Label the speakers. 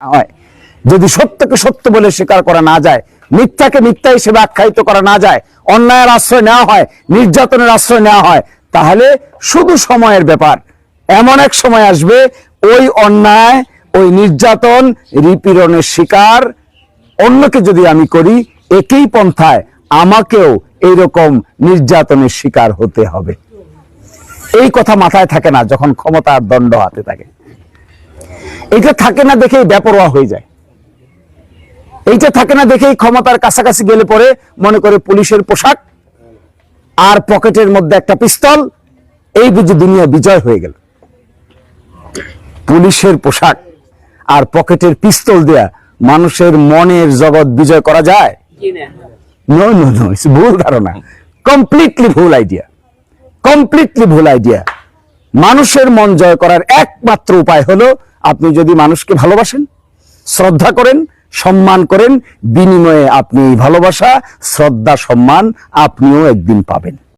Speaker 1: হয়। যদি সত্যকে সত্য বলে স্বীকার করা না যায়, মিথ্যাকে মিথ্যা হিসেবে আখ্যায়িত করা না যায়, অন্যায়ের আশ্রয় নেওয়া হয়, নির্যাতনের আশ্রয় নেওয়া হয়, তাহলে শুধু সময়ের ব্যাপার। এমন এক সময় আসবে ওই অন্যায়, ওই নির্যাতন, নিপীড়নের শিকার অন্যকে যদি আমি করি, একই পন্থায় আমাকেও এইরকম নির্যাতনের শিকার হতে হবে। এই কথা মাথায় থাকে না যখন ক্ষমতার দণ্ড হাতে থাকে। এইটা থাকে না দেখেই বেপরোয়া হয়ে যায়। এইটা থাকে না দেখেই ক্ষমতার কাছাকাছি গেলে পরে মনে করে পুলিশের পোশাক আর পকেটের মধ্যে একটা পিস্তল, এই বুঝি দুনিয়া বিজয় হয়ে গেল। পুলিশের পোশাক আর পকেটের পিস্তল দেয়া মানুষের মনের জগৎ বিজয় করা যায়? নো নো নো, ভুল ধারণা, কমপ্লিটলি ভুল আইডিয়া, কমপ্লিটলি ভুল আইডিয়া। মানুষের মন জয় করার একমাত্র উপায় হলো আপনি যদি মানুষকে ভালোবাসেন, শ্রদ্ধা করেন, সম্মান করেন, বিনিময়ে আপনি ভালোবাসা, শ্রদ্ধা, সম্মান আপনিও একদিন পাবেন।